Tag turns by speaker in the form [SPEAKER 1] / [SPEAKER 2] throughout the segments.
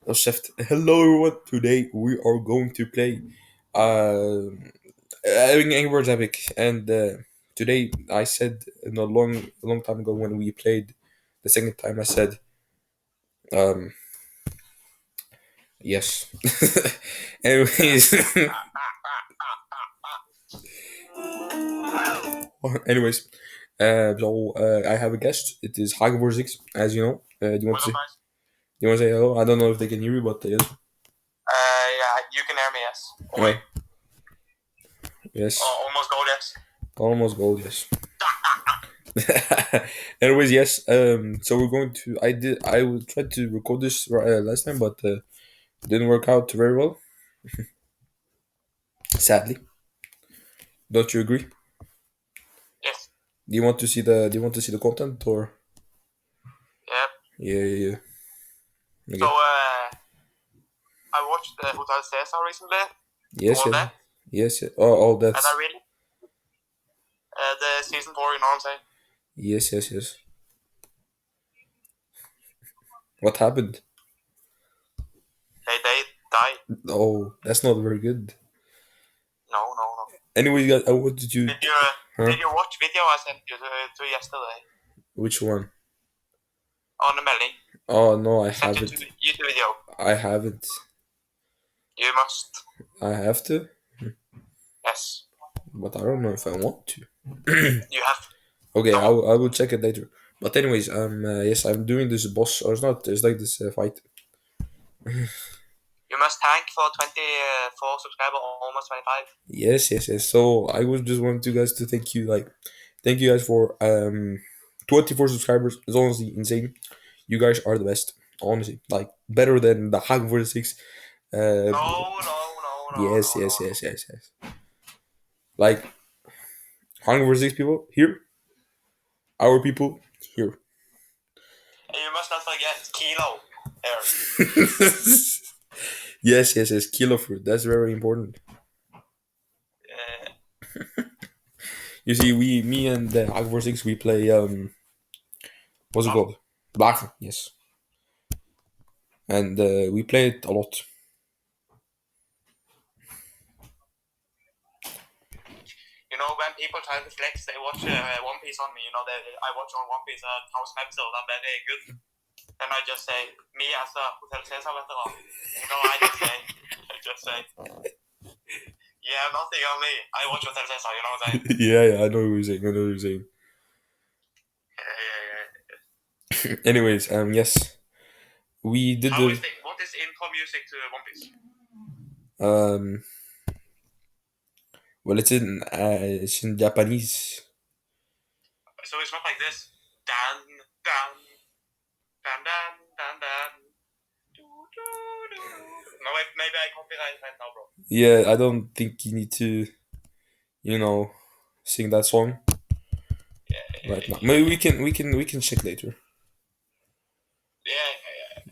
[SPEAKER 1] Oh, shift. Hello, everyone. Today we are going to play Angry Birds Epic, and today I said in a long time ago when we played the second time, I said um, yes. anyways, anyways, I have a guest. It is Hagevorzik, as you know. Do you want to say? Do you want to say hello? I don't know if they can hear you, but yes.
[SPEAKER 2] Yeah, you can hear me, yes. Oh, wait.
[SPEAKER 1] Yes.
[SPEAKER 2] Almost gold, yes.
[SPEAKER 1] Almost gold, yes. Anyways, yes. So we're going to. I will try to record this last time, but didn't work out very well. Sadly, don't you agree?
[SPEAKER 2] Yes.
[SPEAKER 1] Do you want to see the? Do you want to see the content or?
[SPEAKER 2] Yep.
[SPEAKER 1] Yeah, yeah, yeah.
[SPEAKER 2] So,
[SPEAKER 1] Okay.
[SPEAKER 2] I watched Hotel Cesar recently.
[SPEAKER 1] Yes,
[SPEAKER 2] All
[SPEAKER 1] yes,
[SPEAKER 2] that.
[SPEAKER 1] yes, yes. Oh, all
[SPEAKER 2] And
[SPEAKER 1] that's.
[SPEAKER 2] I really. The season 4, you know what I'm saying?
[SPEAKER 1] Yes, yes, yes. What happened?
[SPEAKER 2] They died.
[SPEAKER 1] Oh, that's not very good.
[SPEAKER 2] No, no, no.
[SPEAKER 1] Anyways, guys, I wanted you. Huh?
[SPEAKER 2] Did you watch video I sent you to yesterday?
[SPEAKER 1] Which one?
[SPEAKER 2] On the Melly?
[SPEAKER 1] Oh no, I
[SPEAKER 2] Sent you
[SPEAKER 1] haven't.
[SPEAKER 2] to the YouTube video.
[SPEAKER 1] I haven't.
[SPEAKER 2] You must.
[SPEAKER 1] I have to,
[SPEAKER 2] Yes.
[SPEAKER 1] but I don't know if I want to.
[SPEAKER 2] You have.
[SPEAKER 1] Okay,
[SPEAKER 2] No.
[SPEAKER 1] I will check it later. But anyways, yes, I'm doing this boss or it's not. It's like this fight.
[SPEAKER 2] You must thank for 24 subscriber, almost 25.
[SPEAKER 1] Yes, yes, yes. So I was just wanting you guys to thank you, thank you guys for 24 subscribers. It's honestly insane. You guys are the best. Honestly, like better than the Hack 46. Uh,
[SPEAKER 2] No, no, no, no,
[SPEAKER 1] yes,
[SPEAKER 2] no, no,
[SPEAKER 1] yes,
[SPEAKER 2] no.
[SPEAKER 1] yes, yes, yes. Like Hack 46 people here, our people here.
[SPEAKER 2] And you must not forget Kilo here.
[SPEAKER 1] Yes, yes, yes. Kilo fruit. That's very important.
[SPEAKER 2] Uh,
[SPEAKER 1] You see, me and the Agvar Six, we play what's it
[SPEAKER 2] Black.
[SPEAKER 1] called? Black. Yes, and we play it a lot.
[SPEAKER 2] You know, when people try to flex, they watch One Piece on me. You know, I watch on One Piece 1,000 episodes. I'm very good. Then I just say, me as a Hotel Cesar veteran. You know, I just say, yeah, nothing on me. I watch Hotel Cesar. You know what I'm saying?
[SPEAKER 1] Yeah, yeah, I know what you're saying. I know what you're saying. Anyways, yes, we did
[SPEAKER 2] How is
[SPEAKER 1] the
[SPEAKER 2] what is intro music to One Piece?
[SPEAKER 1] um. Well, it's in Japanese.
[SPEAKER 2] So it's not like this. Dan, dan, dan, dan, dan, dan. No, maybe I copyright right now, bro.
[SPEAKER 1] Yeah, I don't think you need to, you know, sing that song right now. Maybe we can check later.
[SPEAKER 2] Yeah.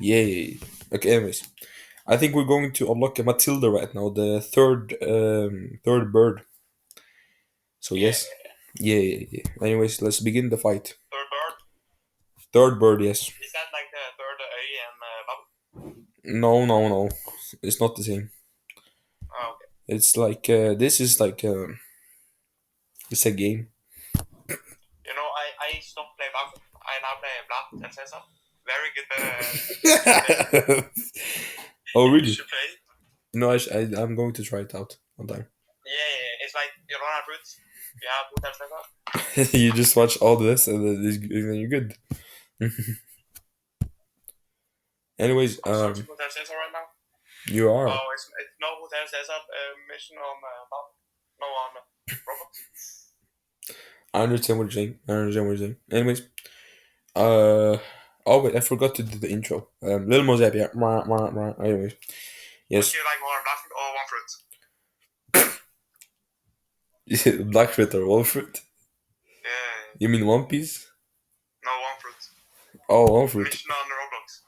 [SPEAKER 1] Yeah, yeah, yeah. Okay. Anyways, I think we're going to unlock a Matilda right now, the third bird. So
[SPEAKER 2] Yeah.
[SPEAKER 1] yes, yeah, yeah, yeah. Anyways, let's begin the fight.
[SPEAKER 2] Third bird.
[SPEAKER 1] Third bird, yes.
[SPEAKER 2] Is that like the third A and bubble?
[SPEAKER 1] No, no, no. It's not the same.
[SPEAKER 2] Oh, okay.
[SPEAKER 1] It's like this is like it's a game.
[SPEAKER 2] You know, I stopped playing bubble. I now play Black and Cesar. Very good.
[SPEAKER 1] Oh
[SPEAKER 2] You
[SPEAKER 1] really?
[SPEAKER 2] should play it.
[SPEAKER 1] No, I'm going to try it out one time.
[SPEAKER 2] Yeah. It's like you run out of fruits. You have Hotel Cesar.
[SPEAKER 1] You just watch all this and then you're good. Anyways,
[SPEAKER 2] I'm searching Hotel Cesar right now.
[SPEAKER 1] you are.
[SPEAKER 2] Oh, it's no Hotel Cesar mission on bubble. No on Roblox.
[SPEAKER 1] I understand what you're saying. I understand what you're saying. Anyways, oh wait, I forgot to do the intro. Little Mozart, yeah. Anyways,
[SPEAKER 2] Would
[SPEAKER 1] yes.
[SPEAKER 2] you like more black or one fruit?
[SPEAKER 1] Blackfoot or Wolfruit?
[SPEAKER 2] Yeah.
[SPEAKER 1] You mean One Piece?
[SPEAKER 2] No one fruit.
[SPEAKER 1] Oh, Wolfruit.
[SPEAKER 2] Mission on Roblox.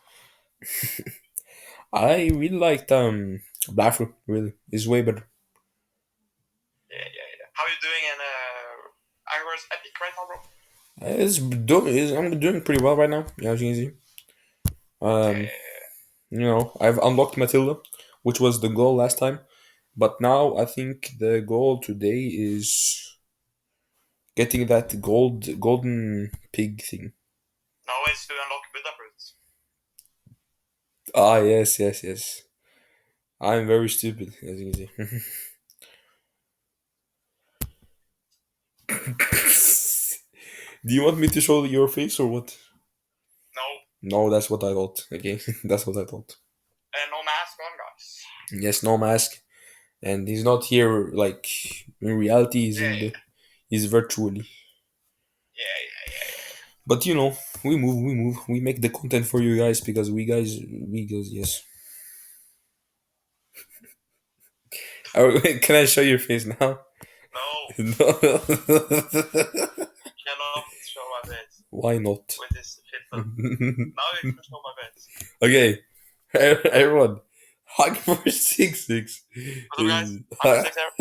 [SPEAKER 1] I really liked Blackfoot. Really, it's way better.
[SPEAKER 2] Yeah. How are you doing in Angler's Epic right now, bro?
[SPEAKER 1] I'm doing pretty well right now. Yeah, as you can see. Um, I've unlocked Matilda, which was the goal last time. But now I think the goal today is getting that golden pig thing.
[SPEAKER 2] No, it's to unlock Buddha fruits.
[SPEAKER 1] Ah, yes, yes, yes. I'm very stupid, as you can see. Do you want me to show your face or what?
[SPEAKER 2] No,
[SPEAKER 1] No, that's what I thought. Okay, that's what I thought.
[SPEAKER 2] no mask on, guys.
[SPEAKER 1] Yes, no mask, and he's not here like in reality. He's
[SPEAKER 2] Yeah,
[SPEAKER 1] in the he's virtually.
[SPEAKER 2] yeah.
[SPEAKER 1] But we make the content for you guys because we guys, yes. Can I show your face now?
[SPEAKER 2] No,
[SPEAKER 1] No.
[SPEAKER 2] cannot show my face
[SPEAKER 1] Why not?
[SPEAKER 2] with this filter. Now you can show my face.
[SPEAKER 1] Okay, everyone, Hug for 6-6
[SPEAKER 2] What's up, guys?
[SPEAKER 1] is.
[SPEAKER 2] I'm six here.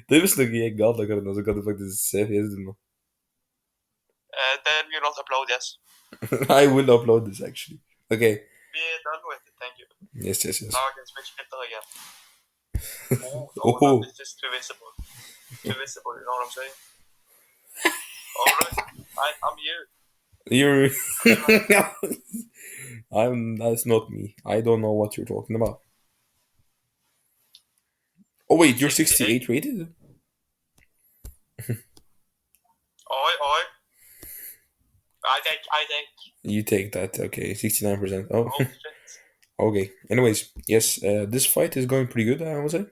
[SPEAKER 1] Det visste nok jeg galt akkurat nå, så kan du faktisk se fjeset ditt nå.
[SPEAKER 2] Then you not upload, yes.
[SPEAKER 1] I will upload this actually. Okay.
[SPEAKER 2] Be done with it, thank you.
[SPEAKER 1] Yes, yes, yes.
[SPEAKER 2] Now I can switch filter again. Oh,
[SPEAKER 1] Oh.
[SPEAKER 2] this is too visible. Too visible, you know what I'm saying? Alright, I'm you.
[SPEAKER 1] You're. That's not me. I don't know what you're talking about. Oh wait, you're 68 rated?
[SPEAKER 2] Oi. I think.
[SPEAKER 1] You take that. Okay, 69%. Oh,
[SPEAKER 2] Oh, shit.
[SPEAKER 1] okay. Anyways, yes, this fight is going pretty good, I would say.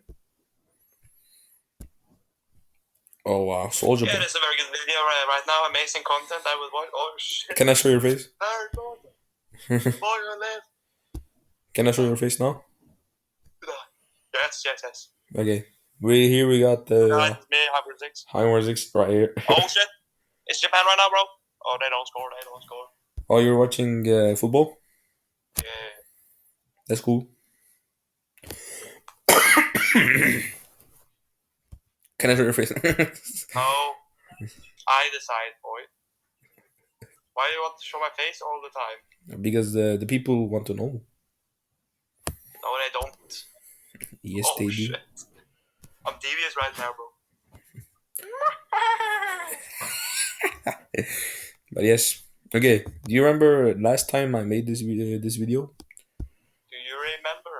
[SPEAKER 1] Oh wow, Soldier
[SPEAKER 2] Yeah,
[SPEAKER 1] Boy.
[SPEAKER 2] this is a very good video right now. Amazing content. I will watch. Oh shit.
[SPEAKER 1] Can I show your face?
[SPEAKER 2] Boy, you live.
[SPEAKER 1] Can I show your face now?
[SPEAKER 2] Yes.
[SPEAKER 1] Okay. We got
[SPEAKER 2] It's me, Hybrid 6.
[SPEAKER 1] High 6 right here.
[SPEAKER 2] Oh shit. It's Japan right now, bro. Oh, they don't score.
[SPEAKER 1] Oh, you're watching football?
[SPEAKER 2] Yeah.
[SPEAKER 1] That's cool. Can I show your face?
[SPEAKER 2] No. I decide, boy. Why do you want to show my face all the time?
[SPEAKER 1] Because the people want to know.
[SPEAKER 2] No, they don't.
[SPEAKER 1] Yes,
[SPEAKER 2] Oh
[SPEAKER 1] they do.
[SPEAKER 2] shit. I'm devious right now, bro.
[SPEAKER 1] But yes. Okay. Do you remember last time I made this video?
[SPEAKER 2] Do you remember?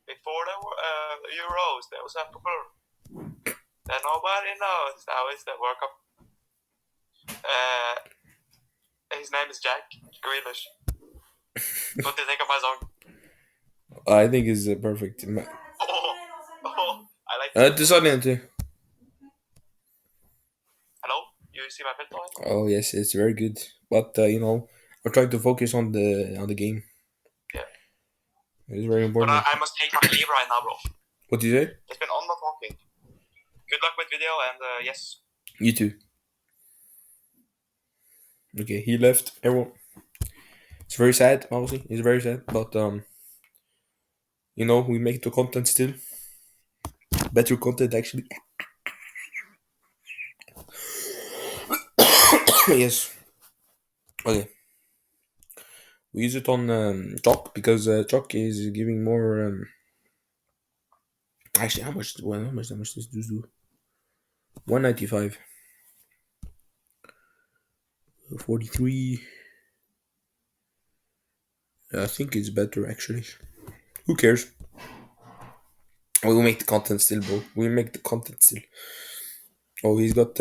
[SPEAKER 2] Before the Euros, there was a couple that nobody knows. Now it's the World Cup. His name is Jack Grealish. What do you think of my song?
[SPEAKER 1] I think it's perfect.
[SPEAKER 2] Oh, I like
[SPEAKER 1] Det sa ni inte.
[SPEAKER 2] Hello? You see my filter?
[SPEAKER 1] Oh yes, it's very good. But I'm trying to focus on the game.
[SPEAKER 2] Yeah.
[SPEAKER 1] It's very
[SPEAKER 2] But
[SPEAKER 1] important.
[SPEAKER 2] I must take my leave right now, bro.
[SPEAKER 1] What do you say?
[SPEAKER 2] It's been on the talking. Good luck with video and yes.
[SPEAKER 1] You too. Okay, he left. Everyone. It's very sad, obviously. It's very sad, but we make the content still. Better content, actually. Yes. Okay. We use it on Chalk because Chalk is giving more. Actually, how much does this do? 195. 43. I think it's better actually. Who cares? We will make the content still, bro. We make the content still. Oh, he's got.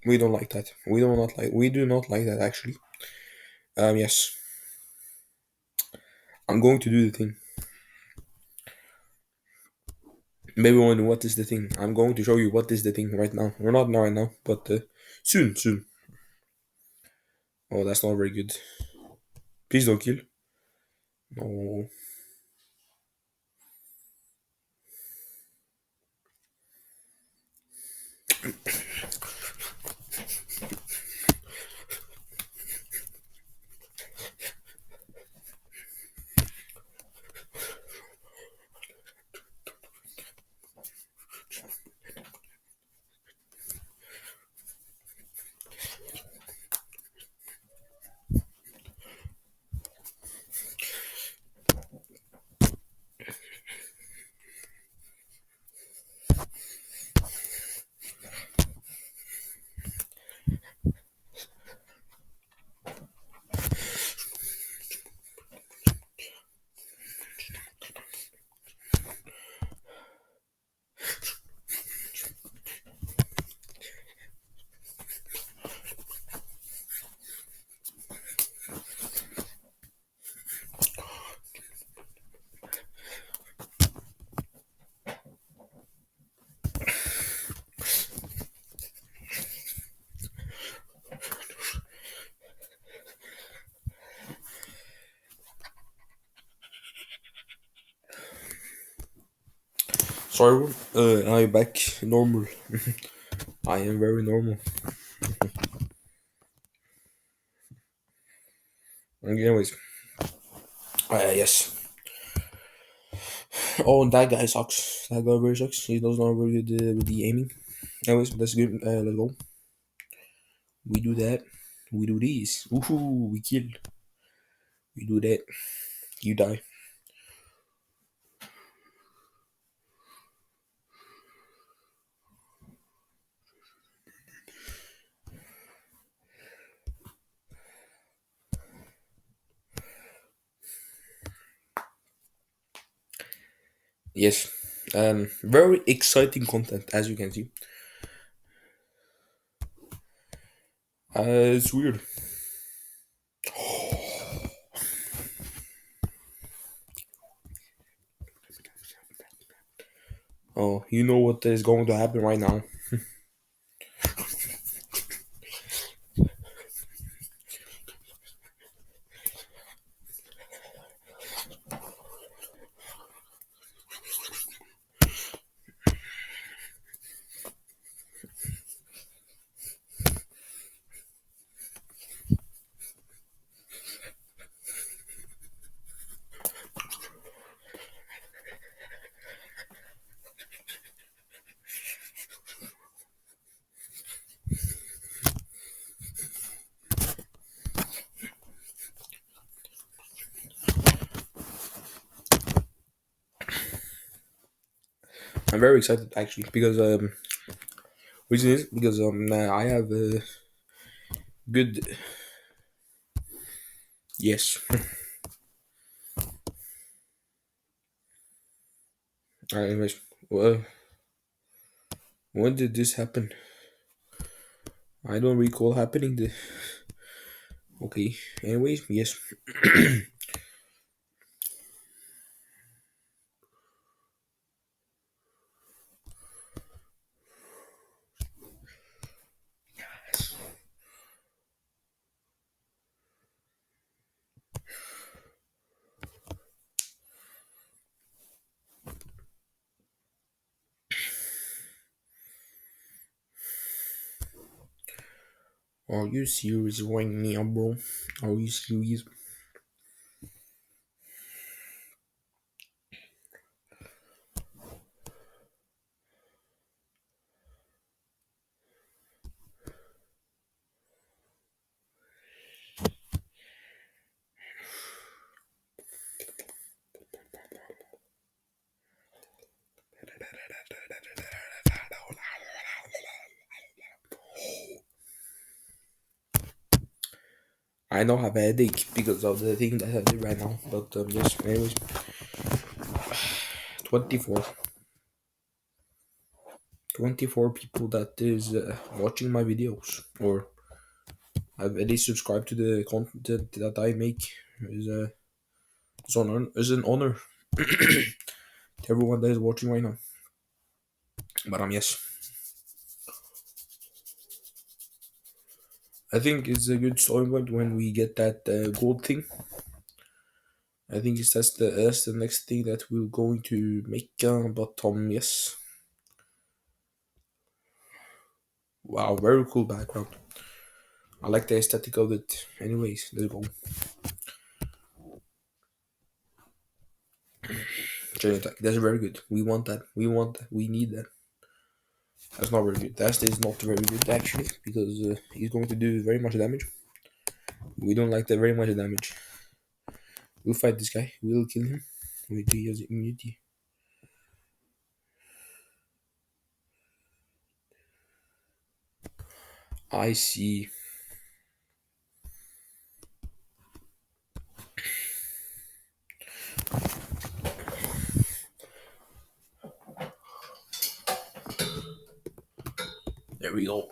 [SPEAKER 1] We don't like that. We do not like that actually. Yes. I'm going to do the thing. Maybe wonder what is the thing. I'm going to show you what is the thing right now. We're not right now, but soon. Oh, that's not very good. Please don't kill. No. Sorry, I'm back normal. I am very normal. Anyways, yes. Oh, and that guy sucks. That guy very sucks. He does not very good with the aiming. Anyways, that's good. Let's go. We do that. We do this. Woohoo! We kill. We do that. You die. Yes. Very exciting content, as you can see. It's weird. Oh, you know what is going to happen right now. I'm very excited actually because reason is because I have good. Yes. Anyways, well, when did this happen? I don't recall happening. Okay. Anyways, yes. Are you serious right now, bro? Are you serious? I now have a headache because of the thing that I did right now. But yes, anyways, 24. 24 people that is watching my videos or have at least subscribed to the content that I make is an honor to everyone that is watching right now. But yes, I think it's a good starting point when we get that gold thing. I think that's the next thing that we're going to make. But yes, wow, very cool background. I like the aesthetic of it. Anyways, let's go. Chain attack. That's very good. We want that. We want that. We need that. That's not very good. That is not very good actually because he's going to do very much damage. We don't like that very much damage. We'll fight this guy. We'll kill him. He has immunity. I see. There we go.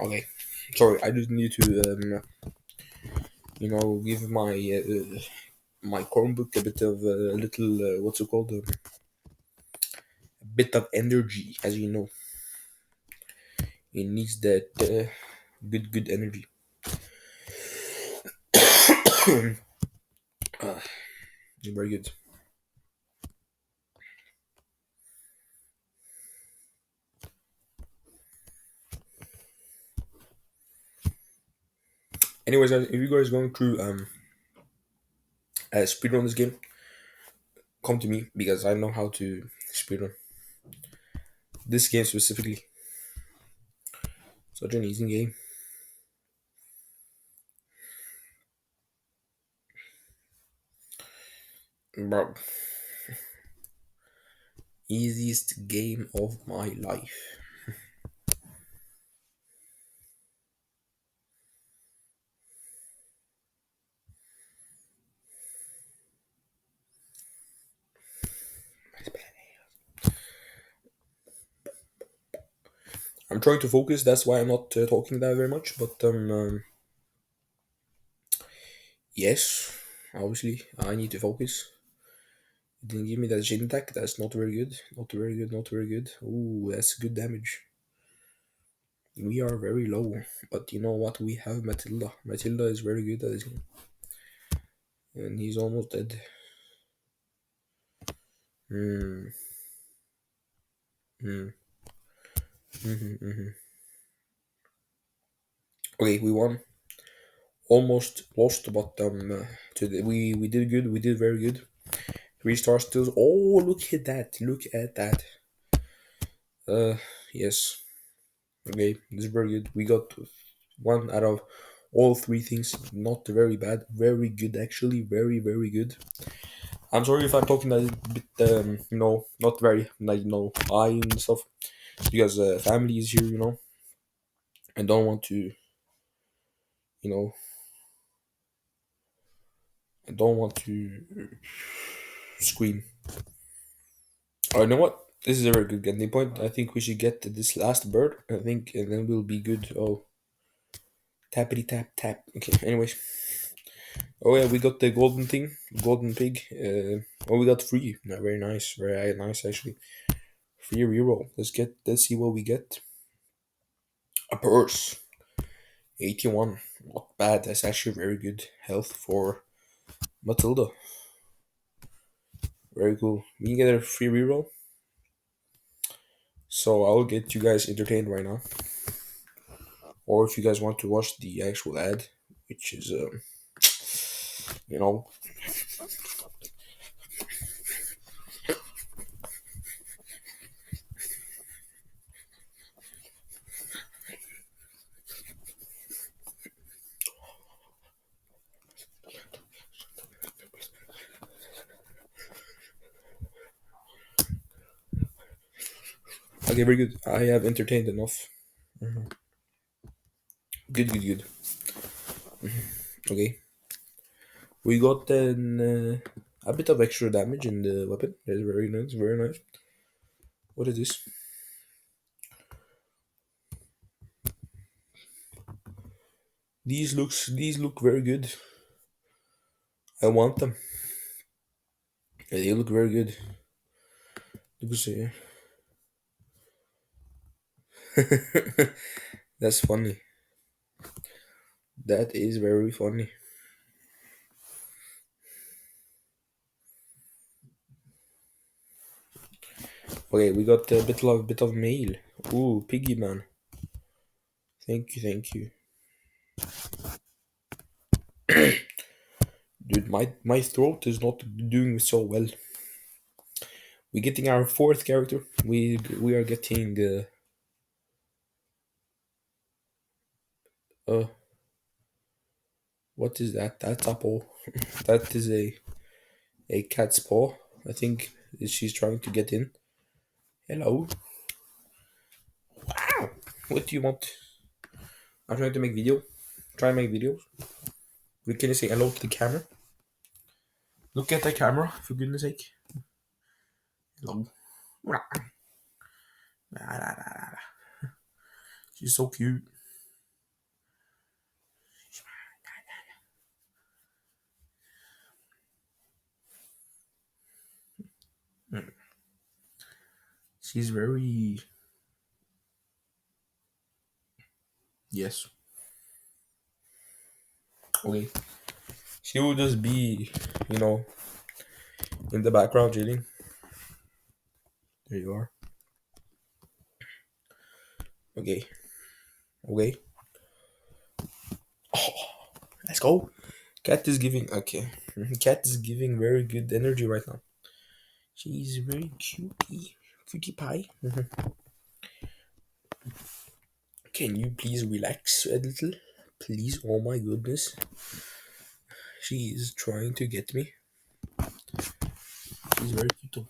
[SPEAKER 1] Okay. Sorry, I just need to give my Chromebook a bit of a little what's it called? A bit of energy, as you know. It needs that good energy. Very good. Anyways, guys, if you guys going through speedrun this game, come to me because I know how to speedrun this game specifically. Such an easy game, bro. Easiest game of my life. I'm trying to focus. That's why I'm not talking that very much. But yes, obviously I need to focus. Didn't give me that chain attack. That's not very good. Not very good. Not very good. Ooh, that's good damage. We are very low, but you know what? We have Matilda. Matilda is very good at this game, and he's almost dead. Hmm. Hmm. Mm-hmm. Okay, we won. Almost lost, but we did good. We did very good. 3 stars still. Oh, look at that! Look at that! Uh, yes. Okay, this is very good. We got one out of all three things. Not very bad. Very good, actually. Very, very good. I'm sorry if I'm talking a bit, not very, like, high and stuff, because family is here, I don't want to, you know, I don't want to scream. Oh, you know what? This is a very good ending point. I think we should get this last bird, I think, and then we'll be good. Oh, tappity tap tap. Okay, anyways. Oh yeah, we got the golden thing, golden pig. Oh, we got three. No, very nice, very nice actually. Free reroll. Let's see what we get. A purse. 81. Not bad. That's actually very good health for Matilda. Very cool. We can get a free reroll. So I'll get you guys entertained right now. Or if you guys want to watch the actual ad, which is, you know. Okay, very good. I have entertained enough. Good, good, good. Okay. We got then a bit of extra damage in the weapon. That's very nice, very nice. What is this? These look very good. I want them. They look very good. Look at see. That's funny. That is very funny. Okay, we got a bit of mail. Ooh, piggy man. Thank you, thank you. Dude, my throat is not doing so well. We're getting our fourth character. We are getting uh what is that? That's a paw. That is a cat's paw. I think she's trying to get in. Hello. Wow. What do you want? I'm trying to make video. Try and make videos. Can you say hello to the camera? Look at the camera, for goodness sake. Hello. She's so cute. She's very. Yes. Okay. She will just be, you know, in the background chilling. There you are. Okay. Okay. Let's go. Cat is giving okay. Cat is giving very good energy right now. She's very cutie, cutie pie. Can you please relax a little, please? Oh my goodness, she is trying to get me. She's very cute though.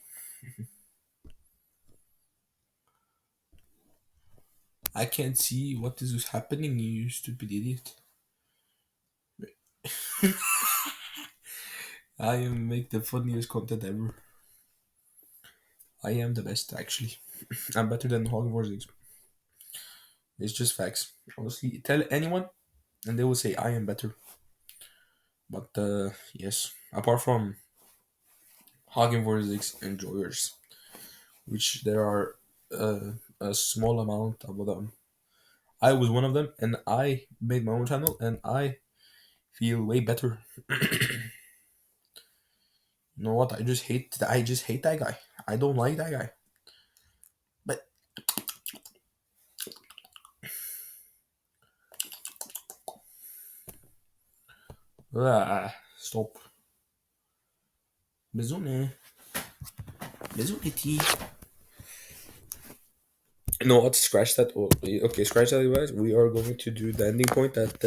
[SPEAKER 1] I can't see what is happening, you stupid idiot. I am make the funniest content ever. I am the best actually. I'm better than Hogwarts. It's just facts. Honestly, tell anyone and they will say I am better. But yes, apart from Hogwarts enjoyers, which there are a small amount of them. I was one of them, and I made my own channel, and I feel way better. You know what? I just hate that guy. I don't like that guy. But stop. Bisous, bisous, petit. You know what? Scratch that. Oh, okay, scratch that, guys. We are going to do the ending point at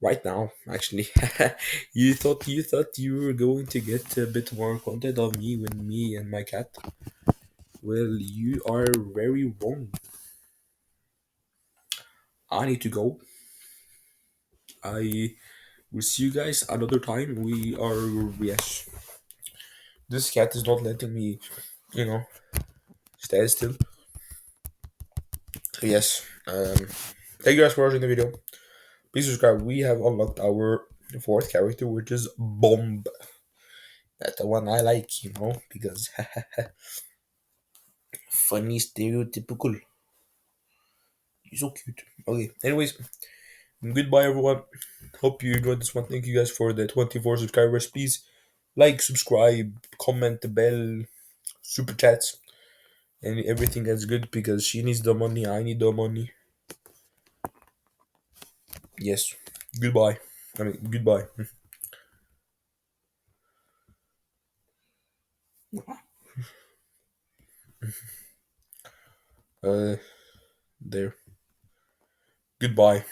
[SPEAKER 1] right now. Actually, you thought you were going to get a bit more content of me with me and my cat. Well, you are very wrong. I need to go. I will see you guys another time. We are yes. This cat is not letting me, you know, stay still. So yes. Thank you guys for watching the video. Please subscribe. We have unlocked our fourth character, which is Bomb. That's the one I like, because funny, stereotypical. He's so cute. Okay. Anyways, goodbye everyone. Hope you enjoyed this one. Thank you guys for the 24 subscribers. Please like, subscribe, comment, the bell, super chats, and everything that's good because she needs the money. I need the money. Yes. Goodbye. I mean, goodbye. Uh, there. Goodbye.